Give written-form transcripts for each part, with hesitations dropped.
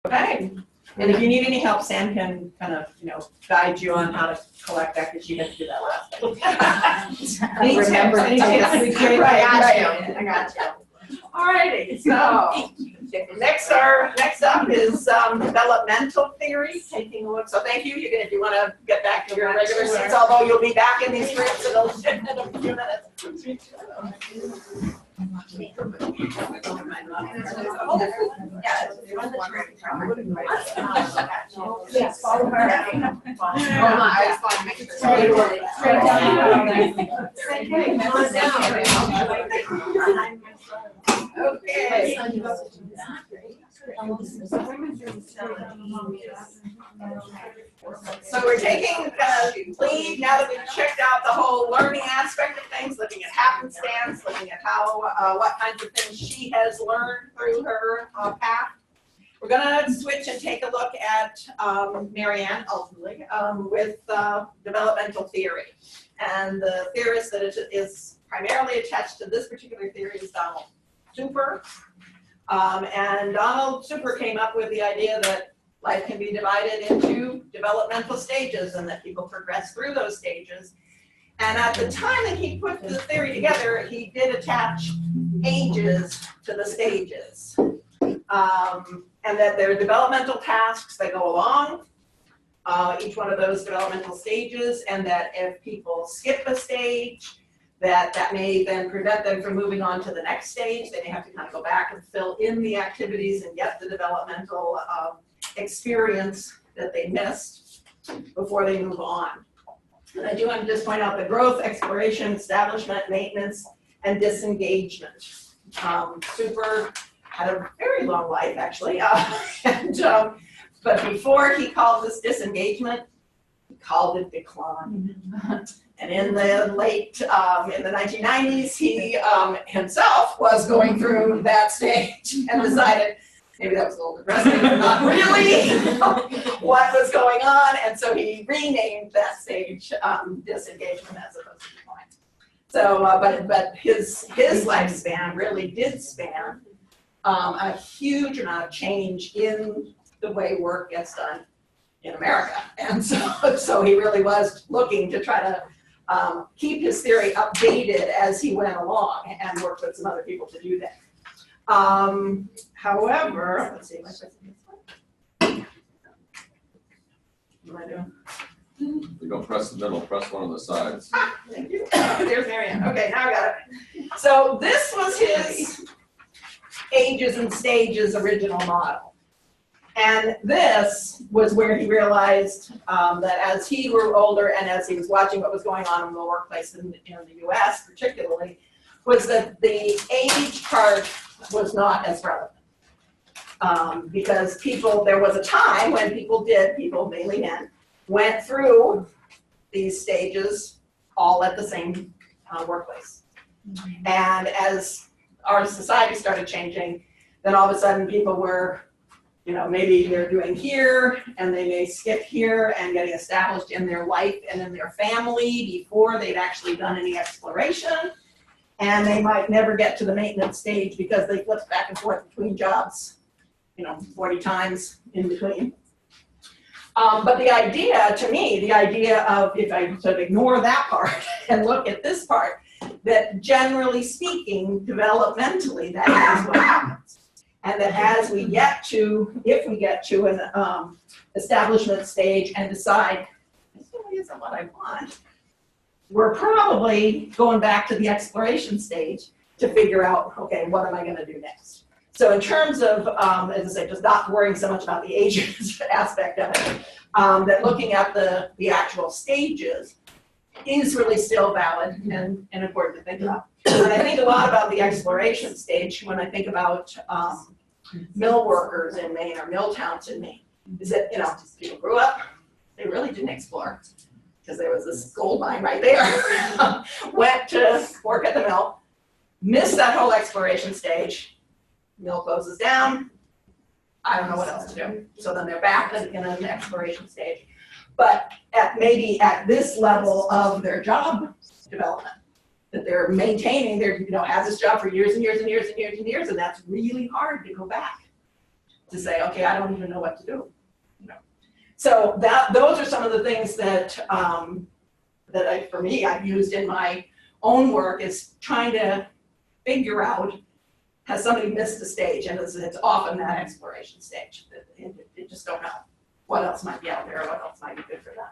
Okay. And if you need any help, Sam can kind of, guide you on how to collect that because you had to do that last time. I remember Right, I got you. All righty, so next up is developmental theory. Taking a look. So thank you. If you want to get back to your regular seats, although you'll be back in these groups in a few minutes. Yes, follow her. I just want to make sure. Straight down. Okay. So we're taking lead now that we've checked out the whole learning aspect of things, looking at happenstance, looking at how what kinds of things she has learned through her path. We're going to switch and take a look at Marianne, ultimately, with developmental theory. And the theorist that is primarily attached to this particular theory is Donald Super. And Donald Super came up with the idea that life can be divided into developmental stages and that people progress through those stages. And at the time that he put the theory together, he did attach ages to the stages. And that there are developmental tasks that go along each one of those developmental stages, and that if people skip a stage, that may then prevent them from moving on to the next stage. They may have to kind of go back and fill in the activities and get the developmental experience that they missed before they move on. And I do want to just point out the growth, exploration, establishment, maintenance, and disengagement. Super had a very long life, actually. But before he called this disengagement, he called it decline. And in the late, in the 1990s, he himself was going through that stage and decided maybe that was a little depressing, but not really what was going on. And so he renamed that stage disengagement as opposed to decline. So, but his lifespan really did span a huge amount of change in the way work gets done in America. And so he really was looking to try to keep his theory updated as he went along and work with some other people to do that. However, let's see, what am I doing? You don't press the middle, press one of the sides. Thank you. There's Marianne. Okay, now I got it. So this was his ages and stages original model. And this was where he realized that as he grew older and as he was watching what was going on in the workplace in the US particularly, was that the age part was not as relevant. Because there was a time when people, mainly men, went through these stages all at the same workplace. And as our society started changing, then all of a sudden people were, maybe they're doing here and they may skip here and getting established in their life and in their family before they'd actually done any exploration. And they might never get to the maintenance stage because they flipped back and forth between jobs, 40 times in between. But the idea, to me, of, if I sort of ignore that part and look at this part, that generally speaking, developmentally, that is what happens. And that as we get to, if we get to an establishment stage and decide, this really isn't what I want, we're probably going back to the exploration stage to figure out, okay, what am I going to do next? So in terms of, as I say, just not worrying so much about the ages aspect of it, that looking at the actual stages is really still valid and important to think about. And I think a lot about the exploration stage when I think about mill workers in Maine or mill towns in Maine, is that, people grew up, they really didn't explore because there was this gold mine right there. Went to work at the mill, missed that whole exploration stage, mill closes down, I don't know what else to do. So then they're back in an exploration stage. But maybe at this level of their job development, that they're maintaining, have this job for years and years and years and years and years, and that's really hard to go back to say, okay, I don't even know what to do. So those are some of the things that for me, I've used in my own work, is trying to figure out, has somebody missed a stage? And it's often that exploration stage. You just don't know what else might be out there, or what else might be good for them.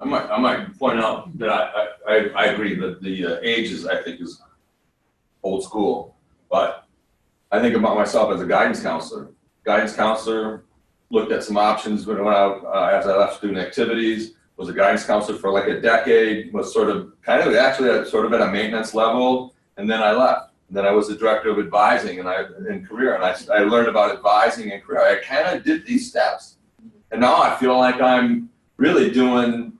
I might point out that I agree that the ages, I think, is old school, but I think about myself as a guidance counselor. Guidance counselor looked at some options as I left student activities, was a guidance counselor for like a decade, was sort of at a maintenance level, and then I left. And then I was the director of advising in career, and I learned about advising and career. I kind of did these steps, and now I feel like I'm really doing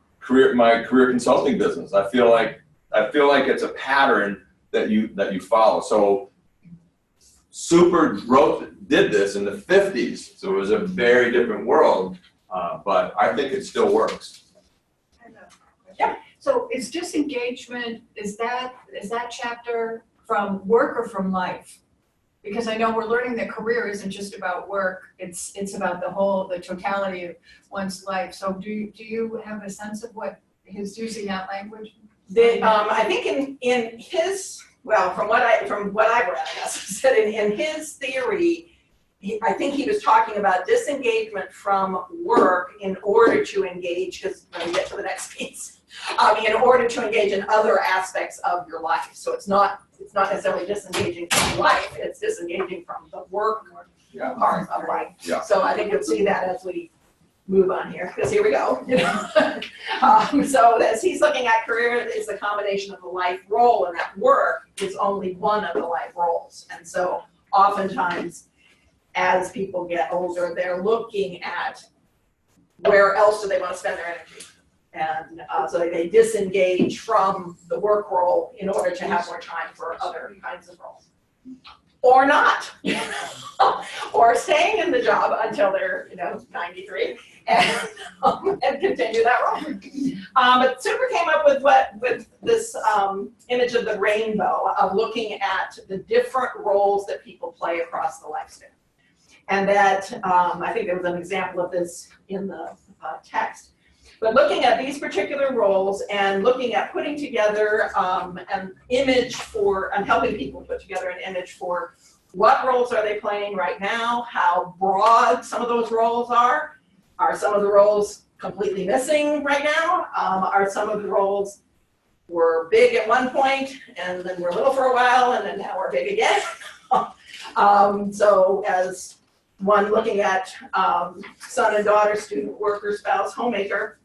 my career consulting business. I feel like it's a pattern that you follow. So Super did this in the 50s, so it was a very different world, but I think it still works. Yeah. So is disengagement, is that chapter from work or from life? Because I know we're learning that career isn't just about work, it's about the totality of one's life. So do you have a sense of what he's using that language? I think in his, well, from what I've read, I guess, said in his theory, I think he was talking about disengagement from work in order to engage, because when we get to the next piece, in order to engage in other aspects of your life. So it's not necessarily disengaging from life, it's disengaging from the work part of life. Yeah. So I think you'll see that as we move on here, because here we go. So as he's looking at career, it's a combination of the life role, and that work is only one of the life roles. And so oftentimes, as people get older, they're looking at where else do they want to spend their energy. And so they disengage from the work role in order to have more time for other kinds of roles. Or not, or staying in the job until they're 93 and continue that role. But Super came up with this image of the rainbow, of looking at the different roles that people play across the lifespan. And that, I think there was an example of this in the text. But looking at these particular roles and looking at putting together an image and helping people put together an image for what roles are they playing right now, how broad some of those roles are some of the roles completely missing right now, are some of the roles were big at one point and then we're little for a while and then now we're big again. So as one looking at son and daughter, student, worker, spouse, homemaker,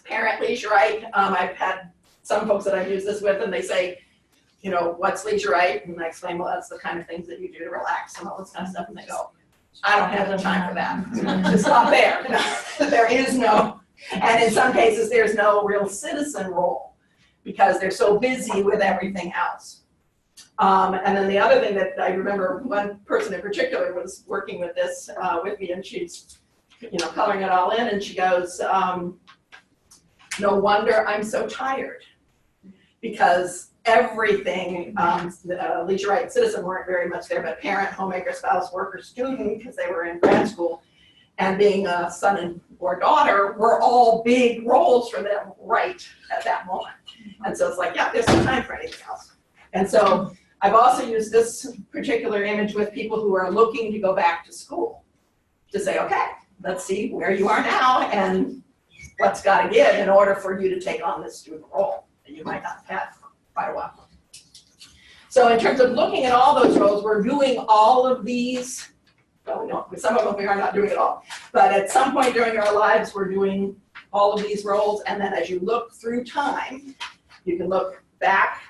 parent, leisurite. I've had some folks that I've used this with, and they say, what's leisurite? And I explain, well, that's the kind of things that you do to relax and all this kind of stuff. And they go, I don't have the time for that. It's not there. There is no, and in some cases, there's no real citizen role because they're so busy with everything else. And then the other thing that I remember, one person in particular was working with this with me, and she's, coloring it all in, and she goes, no wonder I'm so tired, because everything, leisurite and citizen weren't very much there, but parent, homemaker, spouse, worker, student, because they were in grad school, and being a son or daughter were all big roles for them right at that moment. And so it's like, yeah, there's no time for anything else. And so I've also used this particular image with people who are looking to go back to school to say, okay, let's see where you are now and what's got to give in order for you to take on this student role that you might not have had for quite a while. So in terms of looking at all those roles, we're doing all of these. Well, no, some of them we are not doing at all. But at some point during our lives, we're doing all of these roles. And then as you look through time, you can look back,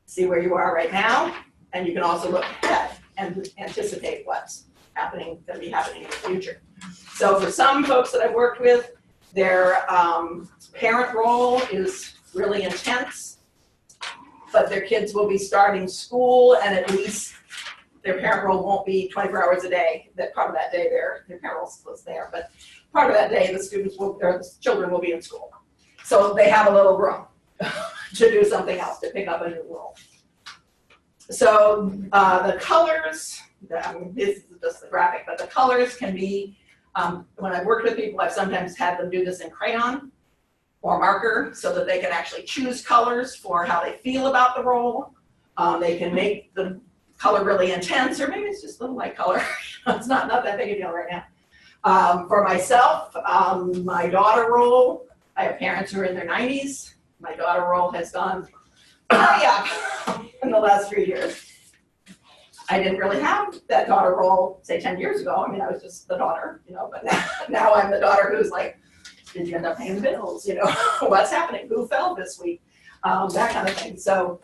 see where you are right now, and you can also look ahead and anticipate what's going to be happening in the future. So for some folks that I've worked with, their parent role is really intense, but their kids will be starting school, and at least their parent role won't be 24 hours a day. That part of that day their parent role is there, but part of that day the children will be in school. So they have a little room to do something else, to pick up a new role. So the colors this is just the graphic, but the colors can be, when I've worked with people, I've sometimes had them do this in crayon or marker so that they can actually choose colors for how they feel about the role. They can make the color really intense, or maybe it's just a little light color. It's not that big a deal right now. For myself, my daughter role, I have parents who are in their 90s. My daughter role has gone, in the last few years. I didn't really have that daughter role, say 10 years ago. I mean, I was just the daughter, but now I'm the daughter who's like, did you end up paying the bills? What's happening? Who fell this week? That kind of thing. So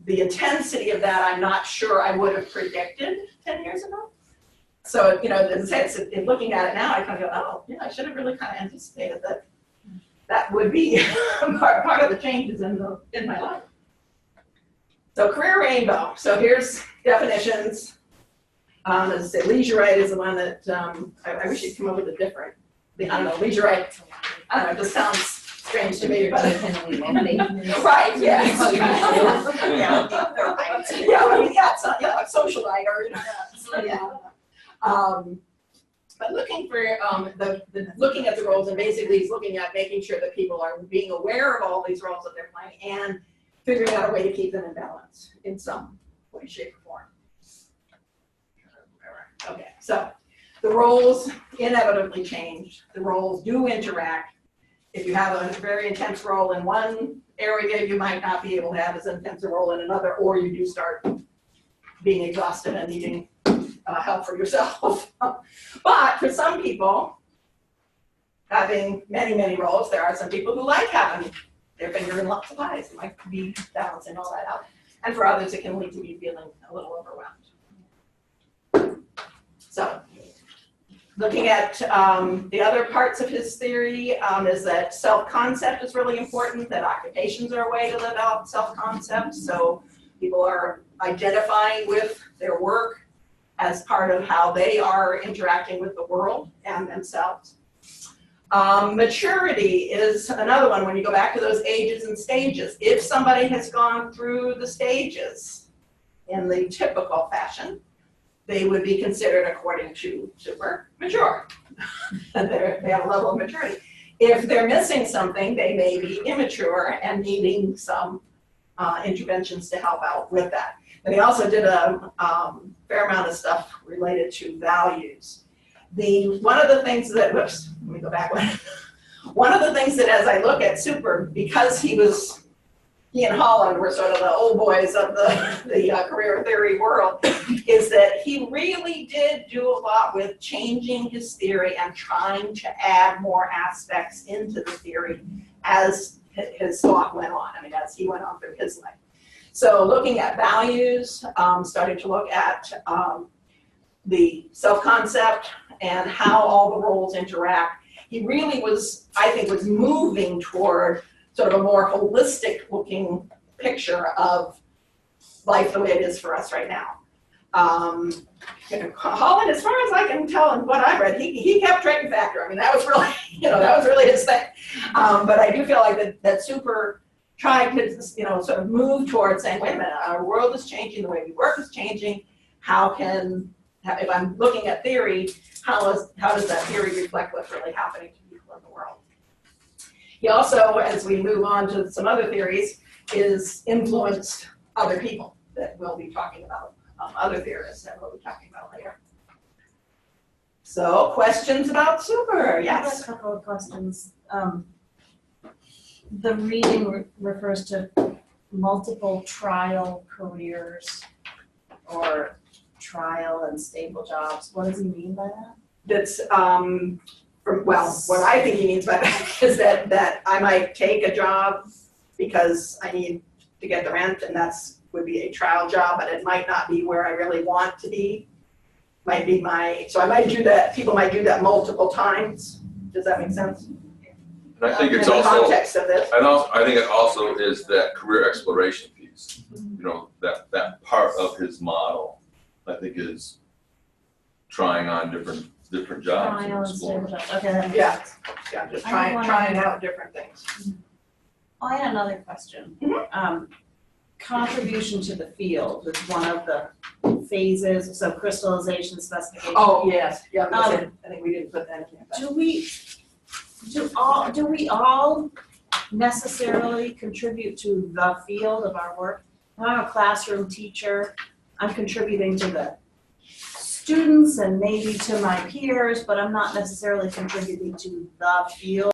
the intensity of that, I'm not sure I would have predicted 10 years ago. So, in a sense, in looking at it now, I kind of go, oh, yeah, I should have really kind of anticipated that would be part of the changes in my life. So career rainbow. So here's definitions. As I say, leisurite is the one that I wish you'd come up with a different. I don't know, leisurite. I don't know. It just sounds strange to me, but right, yes. It's not, a socialite or but looking for looking at the roles, and basically he's looking at making sure that people are being aware of all these roles that they're playing and figuring out a way to keep them in balance in some way, shape, or form. Okay, so the roles inevitably change. The roles do interact. If you have a very intense role in one area, you might not be able to have as intense a role in another, or you do start being exhausted and needing help for yourself. But for some people, having many, many roles, there are some people who like having their finger in lots of pies. It might be balancing all that out. And for others, it can lead to be feeling a little overwhelmed. So looking at the other parts of his theory is that self-concept is really important, that occupations are a way to live out self-concept. So people are identifying with their work as part of how they are interacting with the world and themselves. Maturity is another one when you go back to those ages and stages. If somebody has gone through the stages in the typical fashion, they would be considered, according to super mature. They have a level of maturity. If they're missing something, they may be immature and needing some interventions to help out with that. And he also did a fair amount of stuff related to values. One of the things that, whoops, let me go back one. One of the things that as I look at Super, because he and Holland were sort of the old boys of the career theory world, is that he really did do a lot with changing his theory and trying to add more aspects into the theory as his thought went on, as he went on through his life. So looking at values, starting to look at the self-concept and how all the roles interact. He really was, I think, was moving toward sort of a more holistic looking picture of life the way it is for us right now. Holland, as far as I can tell and what I read, he kept trade factor. That was really, that was really his thing. But I do feel like that Super tried to, sort of move towards saying, wait a minute, our world is changing, the way we work is changing. If I'm looking at theory, how does that theory reflect what's really happening to people in the world? He also, as we move on to some other theories, is influenced other people that we'll be talking about, other theorists that we'll be talking about later. So, questions about Super? Yes? I have a couple of questions. The reading refers to multiple trial careers or trial and stable jobs. What does he mean by that? That's, what I think he means by that is that I might take a job because I need to get the rent, and would be a trial job, but it might not be where I really want to be. So I might do that, people might do that multiple times. Does that make sense? And I think it's in the also, context of this. I think it also is that career exploration piece. That part of his model, I think, is trying on different jobs. Trial and stable jobs. Okay, that makes sense. Yeah, just trying out different things. I had another question. contribution to the field is one of the phases, so crystallization, specification. Oh, yes, yeah, I think we didn't put that in there. Do we all necessarily contribute to the field of our work? I'm a classroom teacher, I'm contributing to the students and maybe to my peers, but I'm not necessarily contributing to the field.